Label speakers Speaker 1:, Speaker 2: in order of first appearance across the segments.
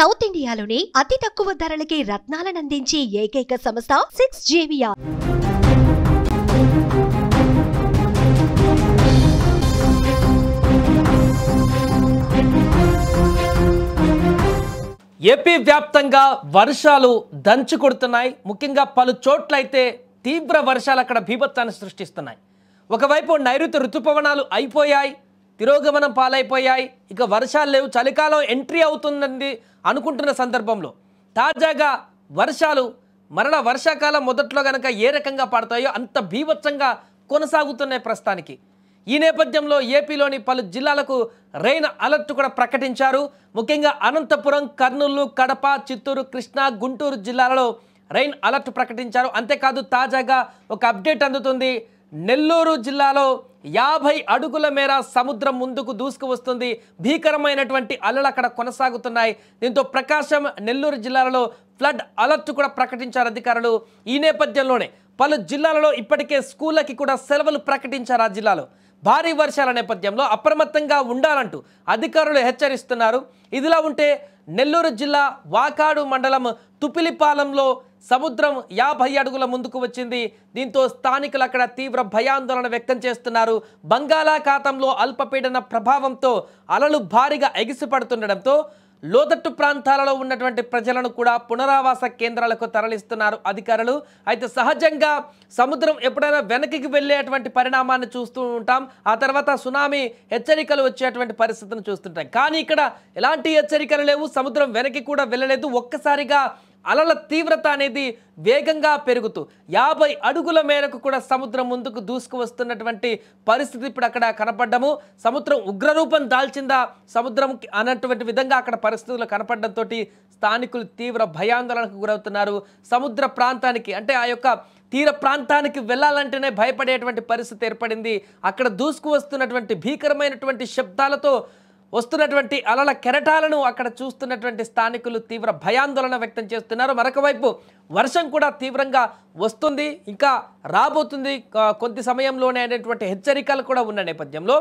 Speaker 1: South ఇండియాలోనే అతి తక్కువ ధరలకి రత్నాలనందించే ఏకైక సంస్థ 6JVR.
Speaker 2: ఏపీ వ్యాప్తంగా వర్షాలు దంచి కొడుతున్నాయి. ముఖ్యంగా పలు చోట్లయితే తీవ్ర వర్షాలు అక్కడ బీభత్సాన్ని సృష్టిస్తున్నాయి. ఒకవైపు నైరుతి ఋతుపవనాలు అయిపోయాయి, తిరోగమనం పాలైపోయాయి, ఇక వర్షాలు లేవు, చలికాలం ఎంట్రీ అవుతుందని అనుకుంటున్న సందర్భంలో తాజాగా వర్షాలు మరణ వర్షాకాలం మొదట్లో గనక ఏ రకంగా పడతాయో అంత బీభత్సంగా కొనసాగుతున్నాయి ప్రస్తుతానికి. ఈ నేపథ్యంలో ఏపీలోని పలు జిల్లాలకు రెయిన్ అలర్ట్ కూడా ప్రకటించారు. ముఖ్యంగా అనంతపురం, కర్నూలు, కడప, చిత్తూరు, కృష్ణా, గుంటూరు జిల్లాలలో రెయిన్ అలర్ట్ ప్రకటించారు. అంతేకాదు తాజాగా ఒక అప్డేట్ అందుతుంది. నెల్లూరు జిల్లాలో 50 అడుగుల మేర సముద్రం ముందుకు దూసుకు వస్తుంది. భీకరమైనటువంటి అలలు అక్కడ కొనసాగుతున్నాయి. దీంతో ప్రకాశం, నెల్లూరు జిల్లాలలో ఫ్లడ్ అలర్ట్ కూడా ప్రకటించారు అధికారులు. ఈ నేపథ్యంలోనే పలు జిల్లాలలో ఇప్పటికే స్కూళ్ళకి కూడా సెలవులు ప్రకటించారు. ఆ జిల్లాలో భారీ వర్షాల నేపథ్యంలో అప్రమత్తంగా ఉండాలంటూ అధికారులు హెచ్చరిస్తున్నారు. ఇదిలా ఉంటే నెల్లూరు జిల్లా వాకాడు మండలం తుపిలిపాలెంలో సముద్రం 50 అడుగుల ముందుకు వచ్చింది. దీంతో స్థానికులు అక్కడ తీవ్ర భయాందోళన వ్యక్తం చేస్తున్నారు. బంగాళాఖాతంలో అల్పపీడన ప్రభావంతో అలలు భారీగా ఎగిసిపడుతుండడంతో లోతట్టు ప్రాంతాలలో ఉన్నటువంటి ప్రజలను కూడా పునరావాస కేంద్రాలకు తరలిస్తున్నారు అధికారులు. అయితే సహజంగా సముద్రం ఎప్పుడైనా వెనక్కి వెళ్ళేటువంటి పరిణామాన్ని చూస్తూ ఉంటాం. ఆ తర్వాత సునామీ హెచ్చరికలు వచ్చేటువంటి పరిస్థితిని చూస్తుంటాం. కానీ ఇక్కడ ఎలాంటి హెచ్చరికలు లేవు, సముద్రం వెనక్కి కూడా వెళ్ళలేదు. ఒక్కసారిగా అలల తీవ్రత అనేది వేగంగా పెరుగుతూ 50 అడుగుల మేరకు కూడా సముద్రం ముందుకు దూసుకు వస్తున్నటువంటి పరిస్థితి ఇప్పుడు అక్కడ కనపడ్డము. సముద్రం ఉగ్రరూపం దాల్చిందా సముద్రం అన్నటువంటి విధంగా అక్కడ పరిస్థితులు కనపడడంతో స్థానికులు తీవ్ర భయాందోళనకు గురవుతున్నారు. సముద్ర ప్రాంతానికి అంటే ఆ యొక్క తీర ప్రాంతానికి వెళ్ళాలంటేనే భయపడేటువంటి పరిస్థితి ఏర్పడింది. అక్కడ దూసుకు వస్తున్నటువంటి భీకరమైనటువంటి శబ్దాలతో వస్తున్నటువంటి అలల కెరటాలను అక్కడ చూస్తున్నటువంటి స్థానికులు తీవ్ర భయాందోళన వ్యక్తం చేస్తున్నారు. మరొక వైపు వర్షం కూడా తీవ్రంగా వస్తుంది, ఇంకా రాబోతుంది కొద్ది సమయంలోనే అనేటువంటి హెచ్చరికలు కూడా ఉన్న నేపథ్యంలో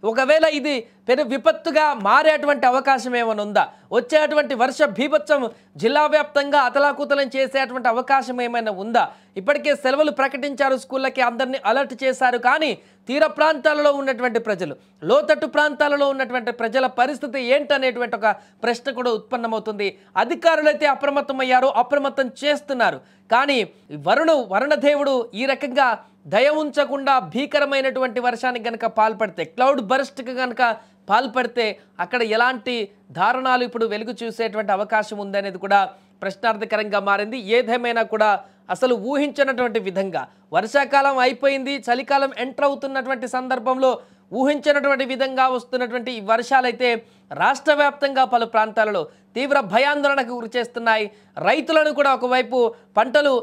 Speaker 2: ఒకవేళ ఇది పెను విపత్తుగా మారేటువంటి అవకాశం ఏమైనా ఉందా, వచ్చేటువంటి వర్ష బీభత్సం జిల్లా వ్యాప్తంగా అతలాకుతలం చేసేటువంటి అవకాశం ఏమైనా ఉందా? ఇప్పటికే సెలవులు ప్రకటించారు, స్కూళ్ళకి అందరినీ అలర్ట్ చేశారు. కానీ తీర ప్రాంతాలలో ఉన్నటువంటి ప్రజలు, లోతట్టు ప్రాంతాలలో ఉన్నటువంటి ప్రజల పరిస్థితి ఏంటనేటువంటి ఒక ప్రశ్న కూడా ఉత్పన్నమవుతుంది. అధికారులైతే అప్రమత్తమయ్యారు, అప్రమత్తం చేస్తున్నారు. కానీ వరుణదేవుడు ఈ రకంగా దయ ఉంచకుండా భీకరమైనటువంటి వర్షానికి గనక పాల్పడితే, క్లౌడ్ బర్స్ట్కి గనక పాల్పడితే అక్కడ ఎలాంటి దారుణాలు ఇప్పుడు వెలుగు చూసేటువంటి అవకాశం ఉందనేది కూడా ప్రశ్నార్థకరంగా మారింది. ఏదేమైనా కూడా అసలు ఊహించినటువంటి విధంగా వర్షాకాలం అయిపోయింది, చలికాలం ఎంటర్ అవుతున్నటువంటి సందర్భంలో ఊహించినటువంటి విధంగా వస్తున్నటువంటి ఈ వర్షాలైతే రాష్ట్ర వ్యాప్తంగా పలు ప్రాంతాలలో తీవ్ర భయాందోళనకు గురి చేస్తున్నాయి. రైతులను కూడా ఒకవైపు పంటలు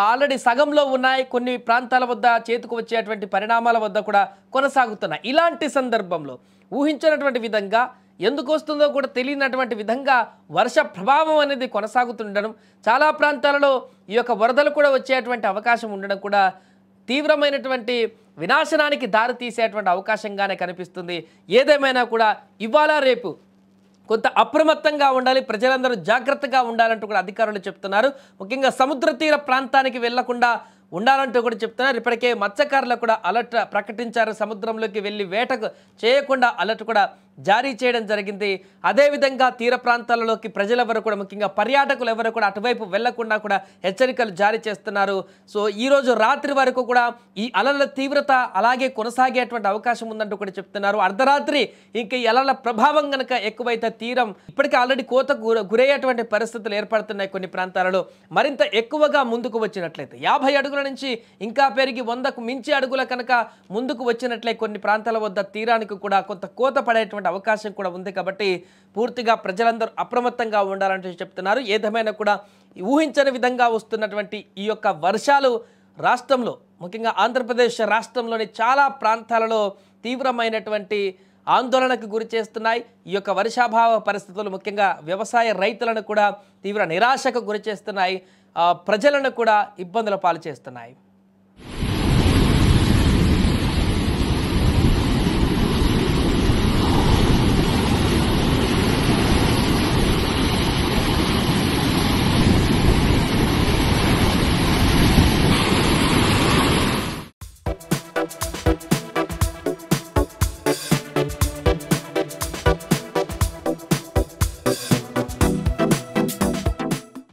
Speaker 2: ఆల్రెడీ సగంలో ఉన్నాయి, కొన్ని ప్రాంతాల వద్ద చేతికి వచ్చేటువంటి పరిణామాల వద్ద కూడా కొనసాగుతున్నాయి. ఇలాంటి సందర్భంలో ఊహించినటువంటి విధంగా ఎందుకు వస్తుందో కూడా తెలియనటువంటి విధంగా వర్ష ప్రభావం అనేది కొనసాగుతుండడం, చాలా ప్రాంతాలలో ఈ యొక్క వరదలు కూడా వచ్చేటువంటి అవకాశం ఉండడం కూడా తీవ్రమైనటువంటి వినాశనానికి దారి తీసేటువంటి అవకాశంగానే కనిపిస్తుంది. ఏదేమైనా కూడా ఇవాళ రేపు కొంత అప్రమత్తంగా ఉండాలి, ప్రజలందరూ జాగ్రత్తగా ఉండాలంటూ కూడా అధికారులు చెప్తున్నారు. ముఖ్యంగా సముద్ర తీర ప్రాంతానికి వెళ్లకుండా ఉండాలంటూ కూడా చెప్తున్నారు. ఇప్పటికే మత్స్యకారులకు కూడా అలర్ట్ ప్రకటించారు. సముద్రంలోకి వెళ్ళి వేటకు చేయకుండా అలర్ట్ కూడా జారీ చేయడం జరిగింది. అదేవిధంగా తీర ప్రాంతాలలోకి ప్రజలెవరు కూడా, ముఖ్యంగా పర్యాటకులు ఎవరు కూడా అటువైపు వెళ్లకుండా కూడా హెచ్చరికలు జారీ చేస్తున్నారు. సో ఈరోజు రాత్రి వరకు కూడా ఈ అలల తీవ్రత అలాగే కొనసాగేటువంటి అవకాశం ఉందంటూ కూడా చెప్తున్నారు. అర్ధరాత్రి ఇంక ఈ అలల ప్రభావం కనుక ఎక్కువైతే తీరం ఇప్పటికే ఆల్రెడీ కోతకు గురయ్యేటువంటి పరిస్థితులు ఏర్పడుతున్నాయి. కొన్ని ప్రాంతాలలో మరింత ఎక్కువగా ముందుకు వచ్చినట్లయితే 50 అడుగుల నుంచి ఇంకా పెరిగి 100కు మించి అడుగుల కనుక ముందుకు వచ్చినట్లయితే కొన్ని ప్రాంతాల వద్ద తీరానికి కూడా కొంత కోత పడేటువంటి అవకాశం కూడా ఉంది. కాబట్టి పూర్తిగా ప్రజలందరూ అప్రమత్తంగా ఉండాలంటూ చెప్తున్నారు. ఏదేమైనా కూడా ఊహించని విధంగా వస్తున్నటువంటి ఈ యొక్క వర్షాలు రాష్ట్రంలో, ముఖ్యంగా ఆంధ్రప్రదేశ్ రాష్ట్రంలోని చాలా ప్రాంతాలలో తీవ్రమైనటువంటి ఆందోళనకు గురి చేస్తున్నాయి. ఈ యొక్క వర్షాభావ పరిస్థితులు ముఖ్యంగా వ్యవసాయ రైతులను కూడా తీవ్ర నిరాశకు గురి చేస్తున్నాయి, ప్రజలను కూడా ఇబ్బందుల పాలు చేస్తున్నాయి.
Speaker 1: న్యూస్.